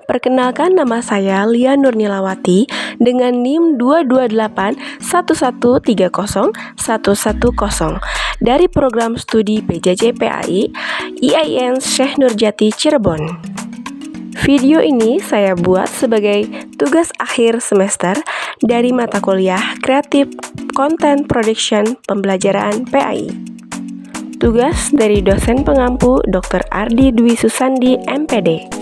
Perkenalkan, nama saya Lia Nurnilawati dengan NIM 22811301110 dari program studi PJJ PAI IAIN Syekh Nurjati Cirebon. Video ini saya buat sebagai tugas akhir semester dari mata kuliah Creative Content Production Pembelajaran PAI. Tugas dari dosen pengampu Dr. Ardi Dwi Susandi, MPD.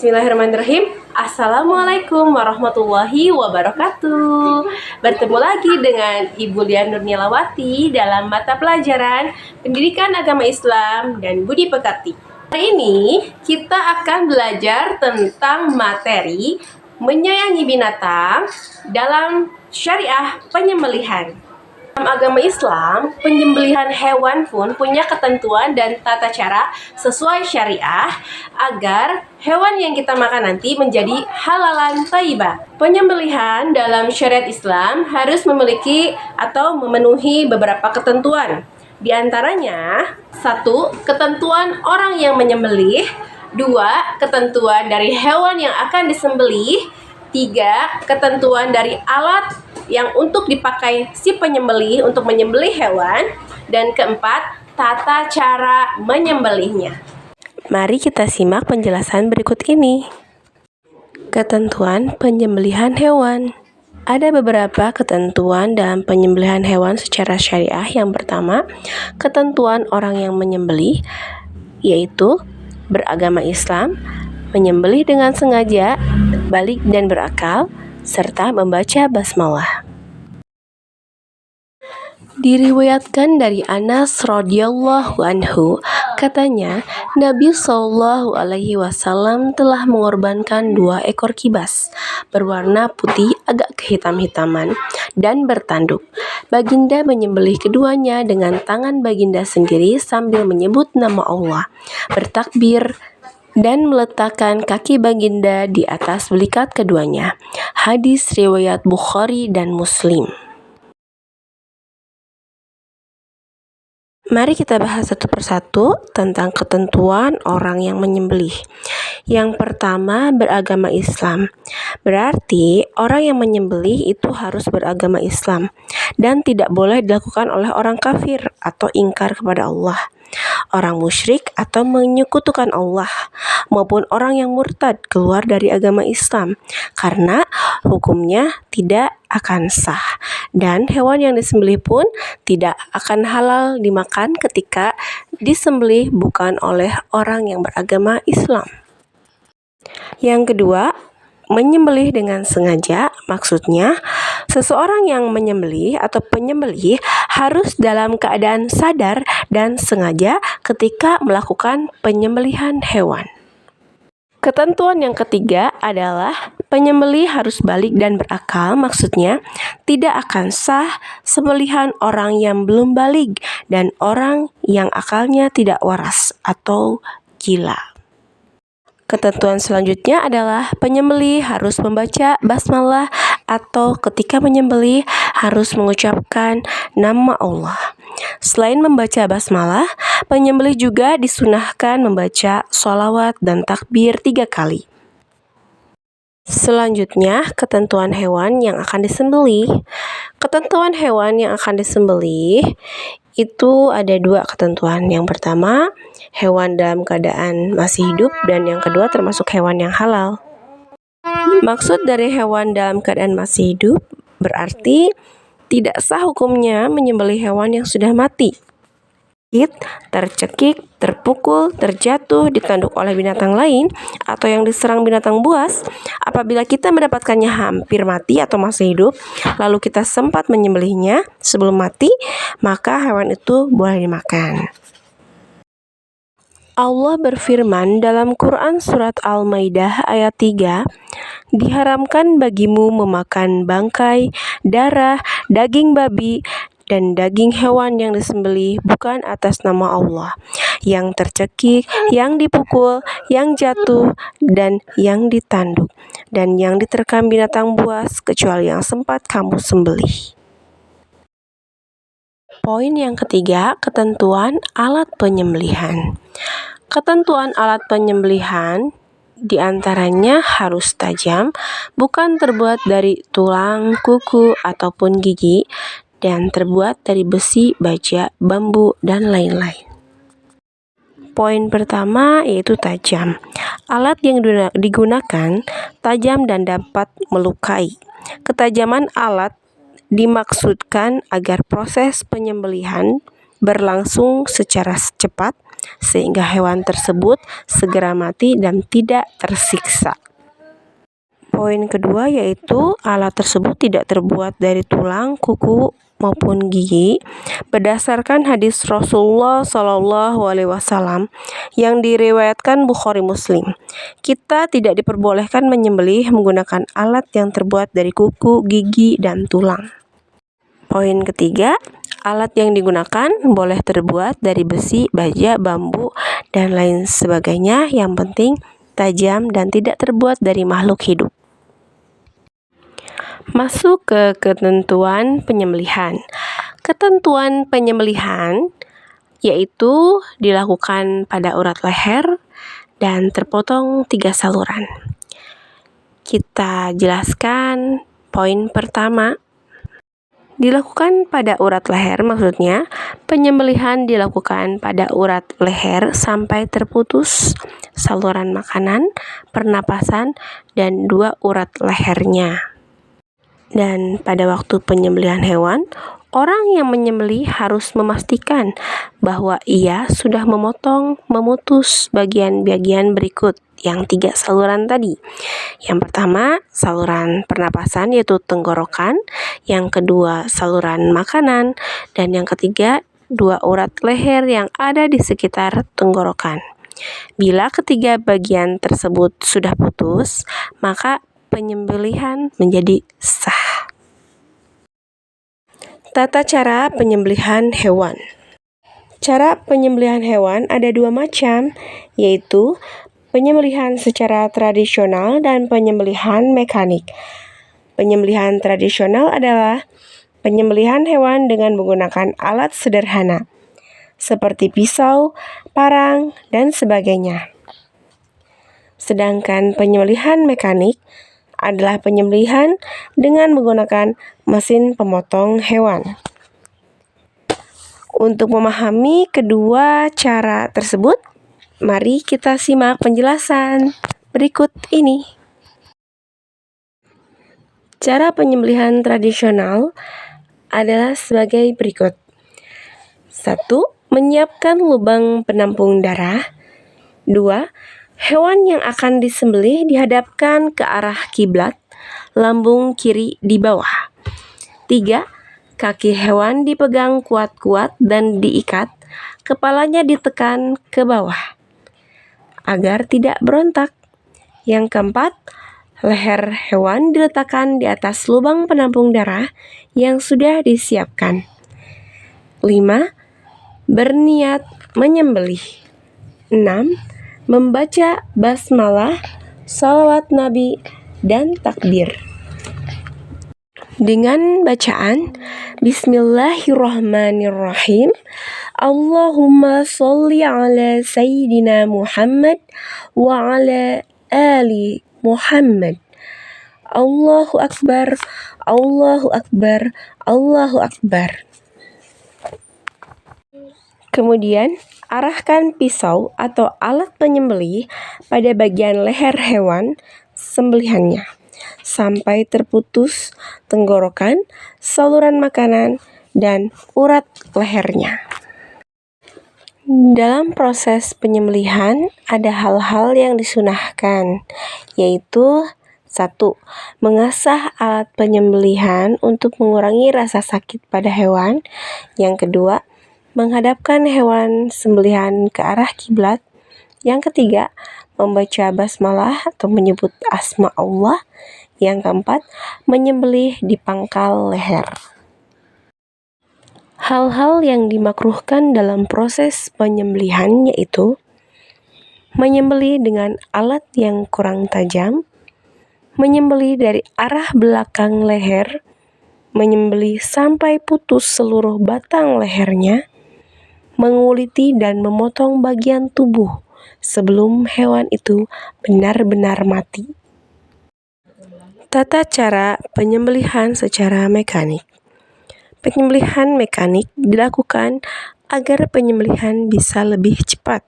Bismillahirrahmanirrahim. Assalamualaikum warahmatullahi wabarakatuh. Bertemu lagi dengan Ibu Lia Nurnilawati dalam mata pelajaran Pendidikan Agama Islam dan Budi Pekerti. Hari ini kita akan belajar tentang materi menyayangi binatang dalam syariah penyembelihan. Dalam agama Islam, penyembelihan hewan pun punya ketentuan dan tata cara sesuai syariah agar hewan yang kita makan nanti menjadi halalan thayyibah. Penyembelihan dalam syariat Islam harus memiliki atau memenuhi beberapa ketentuan. Di antaranya, 1. Ketentuan orang yang menyembelih. 2. Ketentuan dari hewan yang akan disembelih. 3. Ketentuan dari alat yang untuk dipakai si penyembelih untuk menyembelih hewan. Dan keempat, tata cara menyembelihnya. Mari kita simak penjelasan berikut ini. Ketentuan penyembelihan hewan. Ada beberapa ketentuan dalam penyembelihan hewan secara syariah. Yang pertama, ketentuan orang yang menyembelih, yaitu beragama Islam, menyembelih dengan sengaja, balik dan berakal, serta membaca basmalah. Diriwayatkan dari Anas radhiyallahu anhu, katanya Nabi Shallallahu alaihi wasallam telah mengorbankan 2 ekor kibas berwarna putih agak kehitam-hitaman dan bertanduk. Baginda menyembelih keduanya dengan tangan baginda sendiri sambil menyebut nama Allah, bertakbir dan meletakkan kaki baginda di atas belikat keduanya. Hadis riwayat Bukhari dan Muslim. Mari kita bahas satu persatu tentang ketentuan orang yang menyembelih. Yang pertama, beragama Islam. Berarti orang yang menyembelih itu harus beragama Islam dan tidak boleh dilakukan oleh orang kafir atau ingkar kepada Allah, orang musyrik atau menyekutukan Allah, maupun orang yang murtad keluar dari agama Islam, karena hukumnya tidak akan sah, dan hewan yang disembelih pun tidak akan halal dimakan ketika disembelih bukan oleh orang yang beragama Islam. Yang kedua, menyembelih dengan sengaja. Maksudnya, seseorang yang menyembelih atau penyembelih harus dalam keadaan sadar dan sengaja ketika melakukan penyembelihan hewan. Ketentuan yang ketiga adalah penyembelih harus balik dan berakal. Maksudnya, tidak akan sah sembelihan orang yang belum balik dan orang yang akalnya tidak waras atau gila. Ketentuan selanjutnya adalah penyembelih harus membaca basmalah atau ketika menyembelih harus mengucapkan nama Allah. Selain membaca basmalah, penyembelih juga disunahkan membaca sholawat dan takbir 3 kali. Selanjutnya, ketentuan hewan yang akan disembelih. Ketentuan hewan yang akan disembelih itu ada 2 ketentuan. Yang pertama, hewan dalam keadaan masih hidup, dan yang kedua termasuk hewan yang halal. Maksud dari hewan dalam keadaan masih hidup berarti tidak sah hukumnya menyembelih hewan yang sudah mati, tercekik, terpukul, terjatuh, ditanduk oleh binatang lain, atau yang diserang binatang buas. Apabila kita mendapatkannya hampir mati atau masih hidup, lalu kita sempat menyembelihnya sebelum mati, maka hewan itu boleh dimakan. Allah berfirman dalam Quran Surat Al-Maidah ayat 3, "Diharamkan bagimu memakan bangkai, darah, daging babi, dan daging hewan yang disembelih bukan atas nama Allah, yang tercekik, yang dipukul, yang jatuh, dan yang ditanduk, dan yang diterkam binatang buas, kecuali yang sempat kamu sembelih. Poin yang ketiga, ketentuan alat penyembelihan. Ketentuan alat penyembelihan diantaranya harus tajam, bukan terbuat dari tulang, kuku, ataupun gigi, dan terbuat dari besi, baja, bambu, dan lain-lain. Poin pertama yaitu tajam. Alat yang digunakan tajam dan dapat melukai. Ketajaman alat dimaksudkan agar proses penyembelihan berlangsung secara cepat sehingga hewan tersebut segera mati dan tidak tersiksa. Poin kedua yaitu alat tersebut tidak terbuat dari tulang, kuku, maupun gigi. Berdasarkan hadis Rasulullah SAW yang diriwayatkan Bukhari Muslim, kita tidak diperbolehkan menyembelih menggunakan alat yang terbuat dari kuku, gigi, dan tulang. Poin ketiga, alat yang digunakan boleh terbuat dari besi, baja, bambu, dan lain sebagainya. Yang penting tajam dan tidak terbuat dari makhluk hidup. Masuk ke ketentuan penyembelihan. Ketentuan penyembelihan yaitu dilakukan pada urat leher dan terpotong 3 saluran. Kita jelaskan poin pertama. Dilakukan pada urat leher, maksudnya penyembelihan dilakukan pada urat leher sampai terputus saluran makanan, pernapasan, dan 2 urat lehernya. Dan pada waktu penyembelihan hewan, orang yang menyembelih harus memastikan bahwa ia sudah memutus bagian-bagian berikut yang 3 saluran tadi. Yang pertama, saluran pernapasan yaitu tenggorokan, yang kedua saluran makanan, dan yang ketiga 2 urat leher yang ada di sekitar tenggorokan. Bila ketiga bagian tersebut sudah putus, maka penyembelihan menjadi sah. Tata cara penyembelihan hewan. Cara penyembelihan hewan ada 2 macam, yaitu penyembelihan secara tradisional dan penyembelihan mekanik. Penyembelihan tradisional adalah penyembelihan hewan dengan menggunakan alat sederhana, seperti pisau, parang, dan sebagainya. Sedangkan penyembelihan mekanik adalah penyembelihan dengan menggunakan mesin pemotong hewan. Untuk memahami kedua cara tersebut, mari kita simak penjelasan berikut ini. Cara penyembelihan tradisional adalah sebagai berikut. 1. Menyiapkan lubang penampung darah. 2. Hewan yang akan disembelih dihadapkan ke arah kiblat, lambung kiri di bawah. 3. Kaki hewan dipegang kuat-kuat dan diikat, kepalanya ditekan ke bawah agar tidak berontak. Yang keempat, leher hewan diletakkan di atas lubang penampung darah yang sudah disiapkan. 5. Berniat menyembelih. 6. Membaca basmalah, salawat Nabi, dan takbir. Dengan bacaan Bismillahirrahmanirrahim. Allahumma sholli ala Sayyidina Muhammad wa ala ali Muhammad. Allahu Akbar, Allahu Akbar, Allahu Akbar. Kemudian, arahkan pisau atau alat penyembelih pada bagian leher hewan sembelihannya sampai terputus tenggorokan, saluran makanan, dan urat lehernya. Dalam proses penyembelihan ada hal-hal yang disunahkan, yaitu 1. Mengasah alat penyembelihan untuk mengurangi rasa sakit pada hewan. Yang kedua, menghadapkan hewan sembelihan ke arah kiblat. Yang ketiga, membaca basmalah atau menyebut asma Allah. Yang keempat, menyembelih di pangkal leher. Hal-hal yang dimakruhkan dalam proses penyembelihan yaitu menyembelih dengan alat yang kurang tajam, menyembelih dari arah belakang leher, menyembelih sampai putus seluruh batang lehernya, menguliti dan memotong bagian tubuh sebelum hewan itu benar-benar mati. Tata cara penyembelihan secara mekanik. Penyembelihan mekanik dilakukan agar penyembelihan bisa lebih cepat.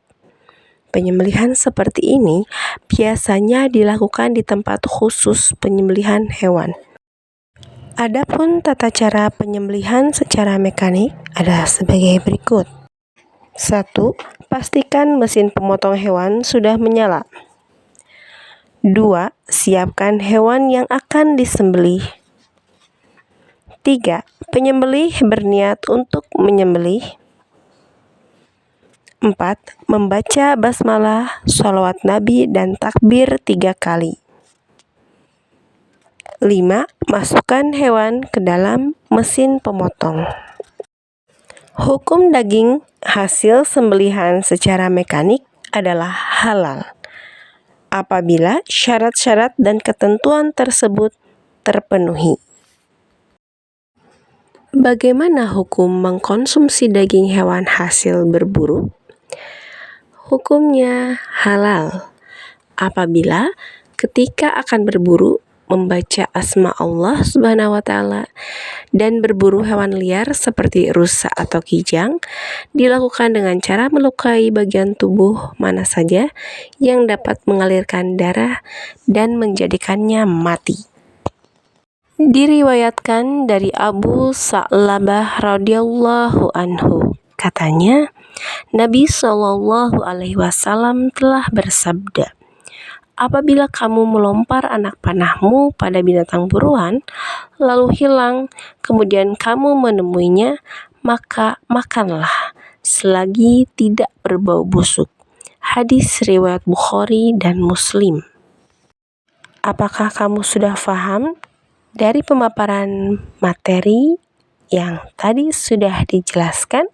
Penyembelihan seperti ini biasanya dilakukan di tempat khusus penyembelihan hewan. Adapun tata cara penyembelihan secara mekanik adalah sebagai berikut. 1. Pastikan mesin pemotong hewan sudah menyala. 2. Siapkan hewan yang akan disembelih. 3. Penyembelih berniat untuk menyembelih. 4. Membaca basmalah, sholawat Nabi, dan takbir 3 kali. 5. Masukkan hewan ke dalam mesin pemotong. Hukum daging hasil sembelihan secara mekanik adalah halal apabila syarat-syarat dan ketentuan tersebut terpenuhi. Bagaimana hukum mengkonsumsi daging hewan hasil berburu? Hukumnya halal apabila ketika akan berburu membaca asma Allah Subhanahu wa Ta'ala dan berburu hewan liar seperti rusa atau kijang dilakukan dengan cara melukai bagian tubuh mana saja yang dapat mengalirkan darah dan menjadikannya mati. Diriwayatkan dari Abu Sa'labah radhiyallahu anhu, katanya Nabi Shallallahu alaihi wasallam telah bersabda, apabila kamu melompar anak panahmu pada binatang buruan, lalu hilang, kemudian kamu menemuinya, maka makanlah, selagi tidak berbau busuk. Hadis riwayat Bukhari dan Muslim. Apakah kamu sudah paham dari pemaparan materi yang tadi sudah dijelaskan?